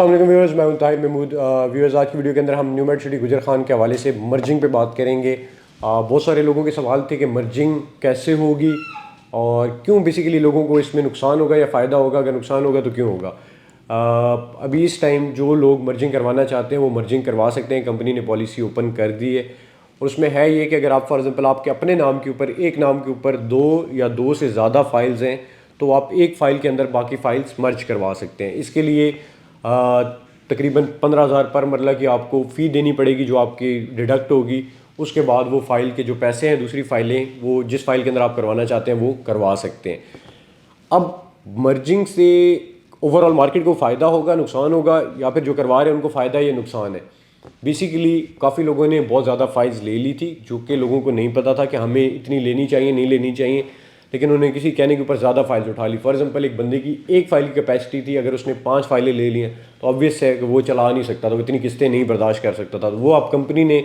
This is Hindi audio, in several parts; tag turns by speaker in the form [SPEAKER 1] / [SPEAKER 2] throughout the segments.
[SPEAKER 1] अस्सलाम वालेकुम व्यूअर्स, मैं हूं ताहिर महमूद। व्यूअर्स, आज की वीडियो के अंदर हम न्यू मेड सिटी गुजर खान के हवाले से मर्जिंग पे बात करेंगे। बहुत सारे लोगों के सवाल थे कि मर्जिंग कैसे होगी और क्यों बेसिकली लोगों को इसमें नुकसान होगा या फ़ायदा होगा, अगर नुकसान होगा तो क्यों होगा। अभी इस टाइम जो लोग मर्जिंग करवाना चाहते हैं वो मर्जिंग करवा सकते हैं। कंपनी ने पॉलिसी ओपन कर दी है और उसमें है ये कि अगर आप फॉर एग्जांपल आपके अपने नाम के ऊपर, एक नाम के ऊपर दो या दो से ज़्यादा फाइल्स हैं तो आप एक फ़ाइल के अंदर बाकी फ़ाइल्स मर्ज करवा सकते हैं। इसके लिए तकरीबन 15,000 पर मरला की आपको फ़ी देनी पड़ेगी जो आपकी डिडक्ट होगी। उसके बाद वो फ़ाइल के जो पैसे हैं, दूसरी फ़ाइलें वो जिस फ़ाइल के अंदर आप करवाना चाहते हैं वो करवा सकते हैं। अब मर्जिंग से ओवरऑल मार्केट को फ़ायदा होगा, नुकसान होगा, या फिर जो करवा रहे हैं उनको फ़ायदा या नुकसान है। बेसिकली काफ़ी लोगों ने बहुत ज़्यादा फाइल्स ले ली थी जो कि लोगों को नहीं पता था कि हमें इतनी लेनी चाहिए नहीं लेनी चाहिए, लेकिन उन्होंने किसी कहने के ऊपर ज़्यादा फाइल्स उठा ली। फॉर एग्जांपल एक बंदे की एक फ़ाइल की कैपेसिटी थी, अगर उसने 5 फाइलें ले ली हैं तो ऑब्वियस है कि वो चला नहीं सकता था, वो इतनी किस्तें नहीं बर्दाश्त कर सकता था। तो वो आप कंपनी ने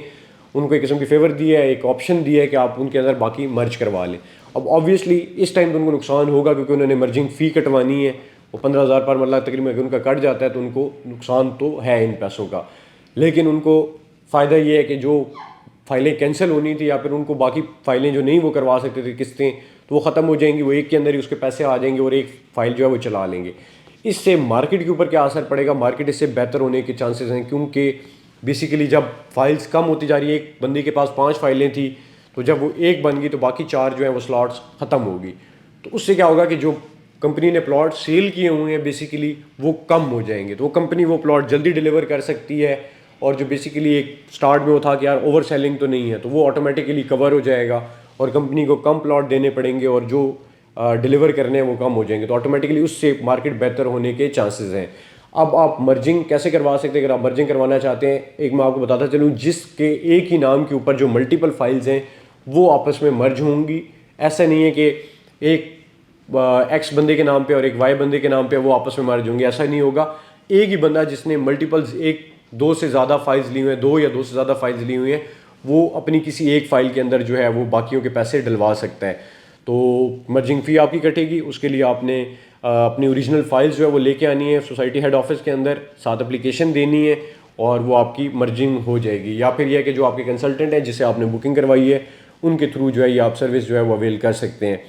[SPEAKER 1] उनको एक किस्म की फेवर दिया है, एक ऑप्शन दिया है कि आप उनके अंदर बाकी मर्ज करवा लें। अब ऑब्वियसली इस टाइम तो उनको नुकसान होगा क्योंकि उन्होंने मर्जिंग फ़ी कटवानी है। वो 15,000 पर मरला तकरीबन अगर उनका कट जाता है तो उनको नुकसान तो है इन पैसों का, लेकिन उनको फ़ायदा ये है कि जो फाइलें कैंसिल होनी थी या फिर उनको बाकी फ़ाइलें जो नहीं वो करवा सकते थे किस्तें, तो वो ख़त्म हो जाएंगी। वो एक के अंदर ही उसके पैसे आ जाएंगे और एक फ़ाइल जो है वो चला लेंगे। इससे मार्केट के ऊपर क्या असर पड़ेगा? मार्केट इससे बेहतर होने के चांसेस हैं क्योंकि बेसिकली जब फाइल्स कम होती जा रही है, एक बंदे के पास 5 फाइलें थी तो जब वो एक बन गई तो बाकी 4 जो है वो स्लॉट्स ख़त्म होगी। तो उससे क्या होगा कि जो कंपनी ने प्लॉट सेल किए हुए हैं बेसिकली वो कम हो जाएंगे, तो वो कंपनी वो प्लॉट जल्दी डिलीवर कर सकती है। और जो बेसिकली एक स्टार्ट में वो था कि यार ओवर सेलिंग तो नहीं है, तो वो ऑटोमेटिकली कवर हो जाएगा और कंपनी को कम प्लॉट देने पड़ेंगे और जो डिलीवर करने हैं वो कम हो जाएंगे, तो ऑटोमेटिकली उससे मार्केट बेहतर होने के चांसेस हैं। अब आप मर्जिंग कैसे करवा सकते हैं? अगर आप मर्जिंग करवाना चाहते हैं, एक मैं आपको बताता चलूँ, जिसके एक ही नाम के ऊपर जो मल्टीपल फाइल्स हैं वो आपस में मर्ज होंगी। ऐसा नहीं है कि एक एक्स बंदे के नाम पे और एक वाई बंदे के नाम पे वो आपस में मर्ज होंगे, ऐसा नहीं होगा। एक ही बंदा जिसने मल्टीपल्स, एक दो से ज़्यादा फाइल्स ली हुई हैं, दो या दो से ज़्यादा फाइल्स ली हुई हैं, वो अपनी किसी एक फ़ाइल के अंदर जो है वो बाकियों के पैसे डलवा सकता है। तो मर्जिंग फ़ी आपकी कटेगी, उसके लिए आपने अपनी ओरिजिनल फाइल्स जो है वो लेके आनी है सोसाइटी हेड ऑफिस के अंदर, साथ एप्लीकेशन देनी है और वो आपकी मर्जिंग हो जाएगी। या फिर यह कि जो आपके कंसल्टेंट हैं जिससे आपने बुकिंग करवाई है उनके थ्रू जो है ये आप सर्विस जो है वो अवेल कर सकते हैं।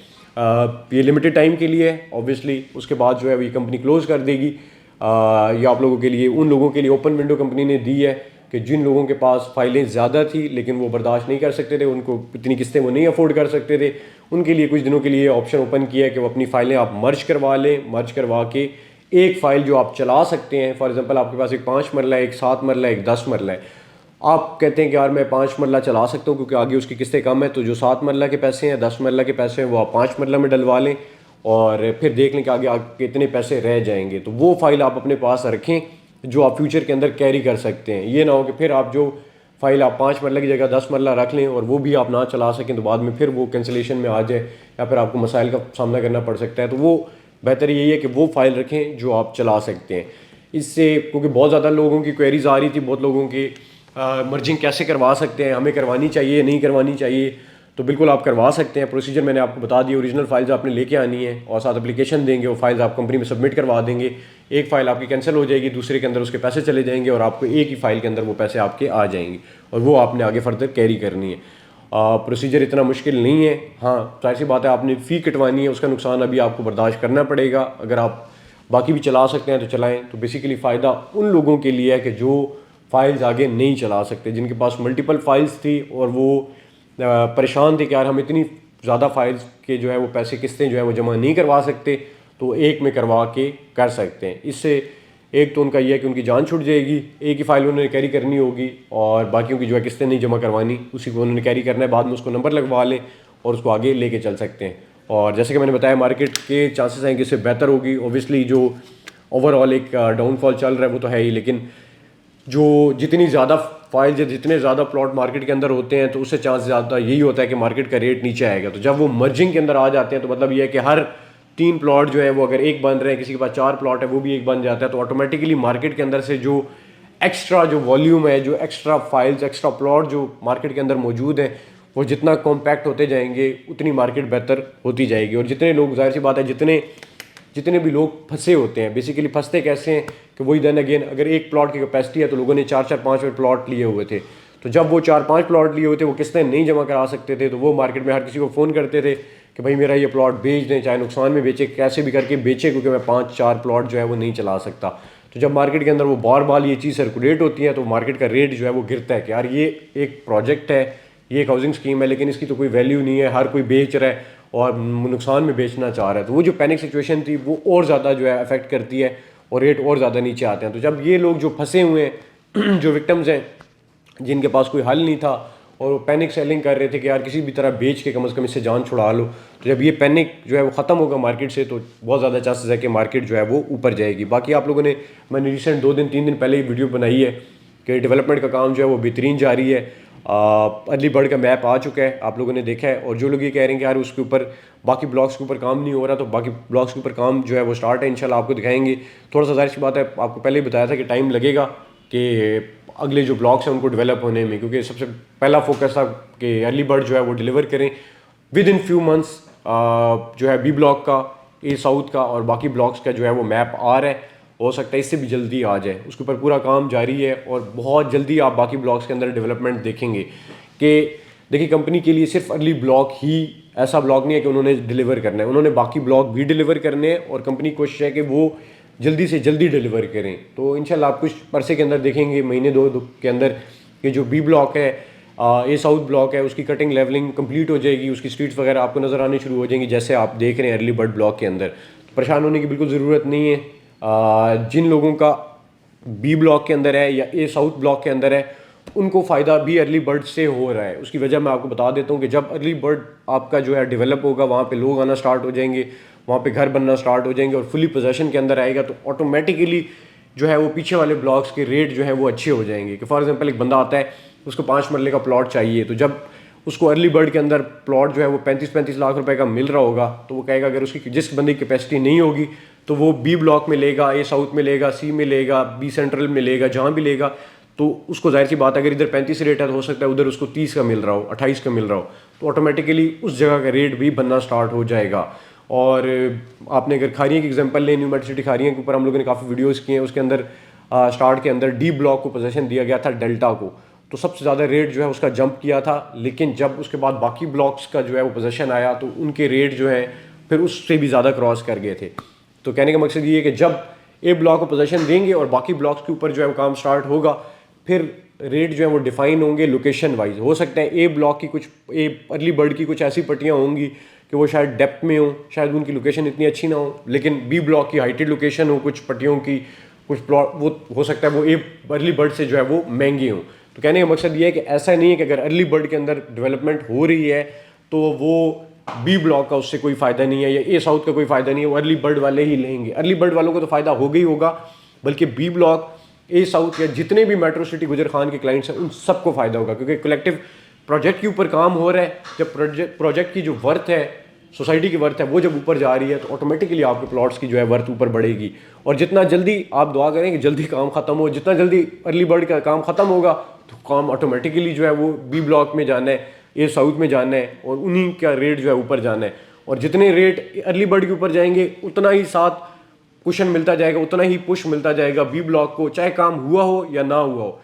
[SPEAKER 1] ये लिमिटेड टाइम के लिए है ऑब्वियसली, उसके बाद जो है ये कंपनी क्लोज़ कर देगी। ये आप लोगों के लिए, उन लोगों के लिए ओपन विंडो कंपनी ने दी है कि जिन लोगों के पास फाइलें ज़्यादा थी लेकिन वो बर्दाश्त नहीं कर सकते थे, उनको इतनी किस्तें वो नहीं अफोर्ड कर सकते थे, उनके लिए कुछ दिनों के लिए ऑप्शन ओपन किया है कि वो अपनी फ़ाइलें आप मर्ज करवा लें। मर्ज करवा के एक फ़ाइल जो आप चला सकते हैं, फॉर एग्जांपल आपके पास एक 5 मरला है, एक 7 मरला है, एक 10 मरला है। आप कहते हैं कि यार मैं 5 मरला चला सकता हूँ क्योंकि आगे उसकी किस्तें कम है, तो जो 7 मरला के पैसे हैं, 10 मरला के पैसे हैं, वो आप 5 मरला में डलवा लें और फिर देख लें कि आगे कितने पैसे रह जाएंगे। तो वो फाइल आप अपने पास रखें जो आप फ्यूचर के अंदर कैरी कर सकते हैं। ये ना हो कि फिर आप जो फाइल आप 5 मरला की जगह 10 मरला रख लें और वो भी आप ना चला सकें तो बाद में फिर वो कैंसिलेशन में आ जाए या फिर आपको मसाइल का सामना करना पड़ सकता है। तो वो बेहतर यही है कि वो फाइल रखें जो आप चला सकते हैं। इससे क्योंकि बहुत ज़्यादा लोगों की क्वेरीज आ रही थी, बहुत लोगों की मर्जिंग कैसे करवा सकते हैं, हमें करवानी चाहिए नहीं करवानी चाहिए, तो बिल्कुल आप करवा सकते हैं। प्रोसीजर मैंने आपको बता दिया, ओरिजिनल फाइल्स आपने लेके आनी है और साथ एप्लीकेशन देंगे, वो फाइल्स आप कंपनी में सबमिट करवा देंगे। एक फ़ाइल आपकी कैंसिल हो जाएगी, दूसरे के अंदर उसके पैसे चले जाएंगे और आपको एक ही फ़ाइल के अंदर वो पैसे आपके आ जाएंगे और वो आपने आगे फर्दर कैरी करनी है। प्रोसीजर इतना मुश्किल नहीं है। हाँ, जाहिर सी बात है आपने फ़ी कटवानी है, उसका नुकसान अभी आपको बर्दाश्त करना पड़ेगा। अगर आप बाकी भी चला सकते हैं तो चलाएँ। तो बेसिकली फ़ायदा उन लोगों के लिए है कि जो फाइल्स आगे नहीं चला सकते, जिनके पास मल्टीपल फाइल्स थी और वो परेशान थे कि यार हम इतनी ज़्यादा फाइल्स के जो है वो पैसे किस्तें जो है वो जमा नहीं करवा सकते, तो एक में करवा के कर सकते हैं। इससे एक तो उनका यह है कि उनकी जान छूट जाएगी, एक ही फाइल उन्होंने कैरी करनी होगी और बाकियों की जो है किस्तें नहीं जमा करवानी, उसी को उन्होंने कैरी करना है, बाद में उसको नंबर लगवा लें और उसको आगे लेके चल सकते हैं। और जैसे कि मैंने बताया मार्केट के चांसेस हैं कि इससे बेहतर होगी। ओबियसली जो ओवरऑल एक डाउनफॉल चल रहा है वो तो है ही, लेकिन जो जितनी ज़्यादा फाइल्स या जितने ज़्यादा प्लॉट मार्केट के अंदर होते हैं तो उससे चांस ज़्यादा यही होता है कि मार्केट का रेट नीचे आएगा। तो जब वो मर्जिंग के अंदर आ जाते हैं तो मतलब ये है कि हर 3 प्लॉट जो है वो अगर एक बन रहे हैं, किसी के पास 4 प्लॉट है वो भी एक बन जाता है, तो ऑटोमेटिकली मार्केट के अंदर से जो एक्स्ट्रा जो वॉल्यूम है, जो एक्स्ट्रा फाइल्स, एक्स्ट्रा प्लॉट जो मार्केट के अंदर मौजूद है, वो जितना कॉम्पैक्ट होते जाएंगे उतनी मार्केट बेहतर होती जाएगी। और जितने लोग, जाहिर सी बात है, जितने भी लोग फंसे होते हैं, बेसिकली फंसते कैसे हैं कि वही देन अगेन अगर एक प्लॉट की कैपेसिटी है तो लोगों ने 4-4 5 प्लॉट लिए हुए थे, तो जब वो 4-5 प्लॉट लिए हुए थे वो किस्तें नहीं जमा करा सकते थे, तो वो मार्केट में हर किसी को फ़ोन करते थे कि भाई मेरा ये प्लॉट बेच दें, चाहे नुकसान में बेचे, कैसे भी करके बेचे, क्योंकि मैं 5-4 प्लॉट जो है वो नहीं चला सकता। तो जब मार्केट के अंदर वो बार बार ये चीज़ सर्कुलेट होती है तो मार्केट का रेट जो है वो गिरता है कि यार ये एक प्रोजेक्ट है, ये एक हाउसिंग स्कीम है, लेकिन इसकी तो कोई वैल्यू नहीं है, हर कोई बेच रहा है और नुकसान में बेचना चाह रहा है। तो वो जो पैनिक सिचुएशन थी वो और ज़्यादा जो है अफेक्ट करती है और रेट और ज़्यादा नीचे आते हैं। तो जब ये लोग जो फंसे हुए हैं जो विक्टिम्स हैं, जिनके पास कोई हल नहीं था और वो पैनिक सेलिंग कर रहे थे कि यार किसी भी तरह बेच के कम से कम इससे जान छुड़ा लो, तो जब ये पैनिक जो है वो ख़त्म होगा मार्केट से तो बहुत ज़्यादा चांसेस है कि मार्केट जो है वो ऊपर जाएगी। बाकी आप लोगों ने, मैंने रिसेंट 2-3 दिन पहले ही वीडियो बनाई है कि डेवलपमेंट का काम जो है वो बेहतरीन जारी है। अर्ली बर्ड का मैप आ चुका है, आप लोगों ने देखा है। और जो लोग ये कह रहे हैं कि यार उसके ऊपर बाकी ब्लॉक्स के ऊपर काम नहीं हो रहा, तो बाकी ब्लॉक्स के ऊपर काम जो है वो स्टार्ट है, इंशाल्लाह आपको दिखाएंगे। थोड़ा सा ज़ाहिर सी बात है, आपको पहले ही बताया था कि टाइम लगेगा कि अगले जो ब्लॉक्स हैं उनको डेवलप होने में, क्योंकि सबसे पहला फोकस था कि अर्ली बर्ड जो है वो डिलीवर करें विद इन फ्यू मंथ्स। जो है बी ब्लॉक का, ए साउथ का और बाकी ब्लॉक्स का जो है वो मैप आ रहा है, हो सकता है इससे भी जल्दी आ जाए, उसके ऊपर पूरा काम जारी है और बहुत जल्दी आप बाकी ब्लॉक्स के अंदर डेवलपमेंट देखेंगे। कि देखिए कंपनी के लिए सिर्फ अर्ली ब्लॉक ही ऐसा ब्लॉक नहीं है कि उन्होंने डिलीवर करना है, उन्होंने बाकी ब्लॉक भी डिलीवर करने हैं और कंपनी की कोशिश है कि वो जल्दी से जल्दी डिलीवर करें। तो इंशाल्लाह आप कुछ अरसे के अंदर देखेंगे, महीने 2 के अंदर, कि जो बी ब्लॉक है, ए साउथ ब्लॉक है, उसकी कटिंग लेवलिंग कंप्लीट हो जाएगी, उसकी स्ट्रीट्स वगैरह आपको नज़र आनी शुरू हो जाएंगी जैसे आप देख रहे हैं अर्ली बर्ड ब्लॉक के अंदर। परेशान होने की बिल्कुल ज़रूरत नहीं है। जिन लोगों का बी ब्लॉक के अंदर है या ए साउथ ब्लॉक के अंदर है उनको फ़ायदा भी अर्ली बर्ड से हो रहा है। उसकी वजह मैं आपको बता देता हूँ कि जब अर्ली बर्ड आपका जो है डेवलप होगा, वहाँ पे लोग आना स्टार्ट हो जाएंगे, वहाँ पे घर बनना स्टार्ट हो जाएंगे और फुली पोजेशन के अंदर आएगा, तो ऑटोमेटिकली जो है वो पीछे वाले ब्लॉक्स के रेट जो है वो अच्छे हो जाएंगे। कि फॉर एग्जांपल एक बंदा आता है, उसको 5 मरले का प्लॉट चाहिए, तो जब उसको अर्ली बर्ड के अंदर प्लॉट जो है वो 35-35 लाख रुपए का मिल रहा होगा, तो वो कहेगा अगर उसकी जिस बंदे की कैपेसिटी नहीं होगी तो वो बी ब्लॉक में लेगा, ए साउथ में लेगा, सी में लेगा, बी सेंट्रल में लेगा, जहाँ भी लेगा, तो उसको जाहिर सी बात है अगर इधर 35 रेट है तो हो सकता है उधर उसको 30 का मिल रहा हो, 28 का मिल रहा हो, तो ऑटोमेटिकली उस जगह का रेट भी बनना स्टार्ट हो जाएगा। और आपने अगर खारियाँ की एग्जांपल लें, न्यू मेट सिटी खारियाँ के ऊपर हम लोगों ने काफ़ी वीडियोस किए हैं, उसके अंदर स्टार्ट के अंदर डी ब्लॉक को पोजीशन दिया गया था डेल्टा को, तो सबसे ज़्यादा रेट जो है उसका जंप किया था। लेकिन जब उसके बाद बाकी ब्लॉक्स का जो है वो पोजीशन आया तो उनके रेट जो है फिर उससे भी ज़्यादा क्रॉस कर गए थे। तो कहने का मकसद ये है कि जब ए ब्लॉक को पोजीशन देंगे और बाकी ब्लॉक्स के ऊपर जो है वो काम स्टार्ट होगा, फिर रेट जो है वो डिफाइन होंगे लोकेशन वाइज। हो सकता है ए ब्लॉक की कुछ, ए अर्ली बर्ड की कुछ ऐसी पट्टियाँ होंगी कि वो शायद डेप्थ में हो, शायद उनकी लोकेशन इतनी अच्छी ना हो, लेकिन बी ब्लॉक की हाइटेड लोकेशन हो कुछ पट्टियों की, कुछ प्लॉट वो हो सकता है वो ए अर्ली बर्ड से जो है वो महंगी हो। तो कहने का मकसद ये है कि ऐसा नहीं है कि अगर अर्ली बर्ड के अंदर डेवलपमेंट हो रही है तो वो बी ब्लॉक का उससे कोई फ़ायदा नहीं है या ए साउथ का कोई फ़ायदा नहीं है, वो अर्ली बर्ड वाले ही लेंगे। अर्ली बर्ड वालों को तो फ़ायदा होगा ही होगा, बल्कि बी ब्लॉक, ए साउथ या जितने भी मेट्रो सिटी गुजर खान के क्लाइंट्स हैं उन सबको फ़ायदा होगा, क्योंकि कलेक्टिव प्रोजेक्ट के ऊपर काम हो रहा है। जब प्रोजेक्ट की जो वर्थ है, सोसाइटी की वर्थ है, वो जब ऊपर जा रही है तो ऑटोमेटिकली आपके प्लॉट्स की जो है वर्थ ऊपर बढ़ेगी। और जितना जल्दी आप दुआ करें कि जल्दी काम ख़त्म हो, जितना जल्दी अर्ली बर्ड का काम ख़त्म होगा तो काम ऑटोमेटिकली जो है वो बी ब्लॉक में जाना है, ए साउथ में जाना है और उन्हीं का रेट जो है ऊपर जाना है। और जितने रेट अर्ली बर्ड के ऊपर जाएंगे उतना ही साथ कुशन मिलता जाएगा, उतना ही पुश मिलता जाएगा बी ब्लॉक को, चाहे काम हुआ हो या ना हुआ हो।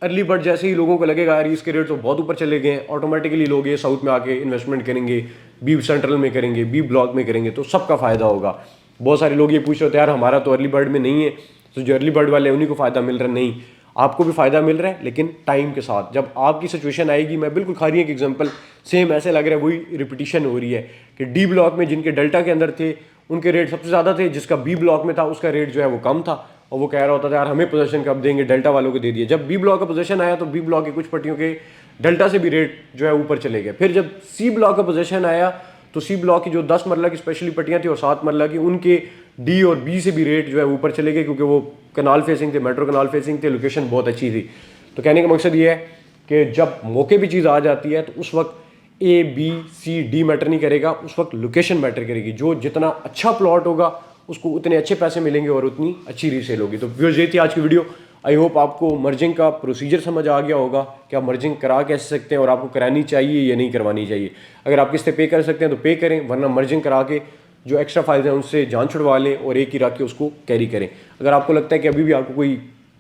[SPEAKER 1] अर्ली बर्ड जैसे ही लोगों को लगेगा यार इसके रेट तो बहुत ऊपर चले गए हैं, ऑटोमेटिकली लोग ये साउथ में आके इन्वेस्टमेंट करेंगे, बी सेंट्रल में करेंगे, बी ब्लॉक में करेंगे, तो सबका फ़ायदा होगा। बहुत सारे लोग ये पूछ रहे होते हैं यार हमारा तो अर्ली बर्ड में नहीं है, तो जो अर्ली बर्ड वाले हैं उन्हीं को फ़ायदा मिल रहा है। नहीं, आपको भी फ़ायदा मिल रहा है, लेकिन टाइम के साथ जब आपकी सिचुएशन आएगी, मैं बिल्कुल खारियाँ की एग्जांपल सेम ऐसे लग रहा है वही रिपीटिशन हो रही है कि डी ब्लॉक में जिनके डेल्टा के अंदर थे उनके रेट सबसे ज़्यादा थे, जिसका बी ब्लॉक में था उसका रेट जो है वो कम था, और वो कह रहा होता था यार हमें पोजीशन कब देंगे, डेल्टा वालों को दे दिए। जब बी ब्लॉक का पोजीशन आया तो बी ब्लॉक की कुछ पट्टियों के डेल्टा से भी रेट जो है ऊपर चले गए। फिर जब सी ब्लॉक का पोजीशन आया तो सी ब्लॉक की जो 10 मरला की स्पेशली पट्टियाँ थी और 7 मरला की, उनके डी और बी से भी रेट जो है ऊपर चले गए, क्योंकि वो कनाल फेसिंग थे, मेट्रो कनाल फेसिंग थे, लोकेशन बहुत अच्छी थी। तो कहने का मकसद ये है कि जब मौके पर चीज़ आ जाती है तो उस वक्त A B C D matter नहीं करेगा, उस वक्त लोकेशन मैटर करेगी। जो जितना अच्छा प्लॉट होगा उसको उतने अच्छे पैसे मिलेंगे और उतनी अच्छी रीसेल होगी। तो व्यूअर्स ये थी आज की वीडियो। आई होप आपको मर्जिंग का प्रोसीजर समझ आ गया होगा कि आप मर्जिंग करा कैसे सकते हैं और आपको करानी चाहिए या नहीं करवानी चाहिए। अगर आप किस्तें पे कर सकते हैं तो पे करें, वरना मर्जिंग करा के जो एक्स्ट्रा फाइल्स हैं उनसे जान छुड़वा लें और एक ही रख के उसको कैरी करें। अगर आपको लगता है कि अभी भी आपको कोई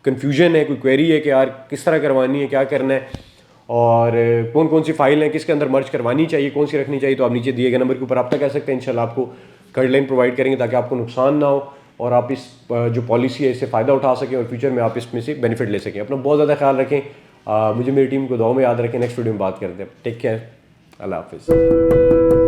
[SPEAKER 1] कन्फ्यूजन है, कोई क्वेरी है कि यार किस तरह करवानी है, क्या करना है और कौन कौन सी फाइल है, किसके अंदर मर्ज करवानी चाहिए, कौन सी रखनी चाहिए, तो आप नीचे दिए गए नंबर के ऊपर रब्ता कर सकते हैं। इंशाल्लाह आपको गाइडलाइन प्रोवाइड करेंगे ताकि आपको नुकसान ना हो और आप इस जो पॉलिसी है इससे फ़ायदा उठा सकें और फ्यूचर में आप इसमें से बेनिफिट ले सकें। अपना बहुत ज़्यादा ख्याल रखें। मुझे मेरी टीम को दुआ में याद रखें। नेक्स्ट वीडियो में बात करते हैं। Take care. अल्लाह हाफिज़।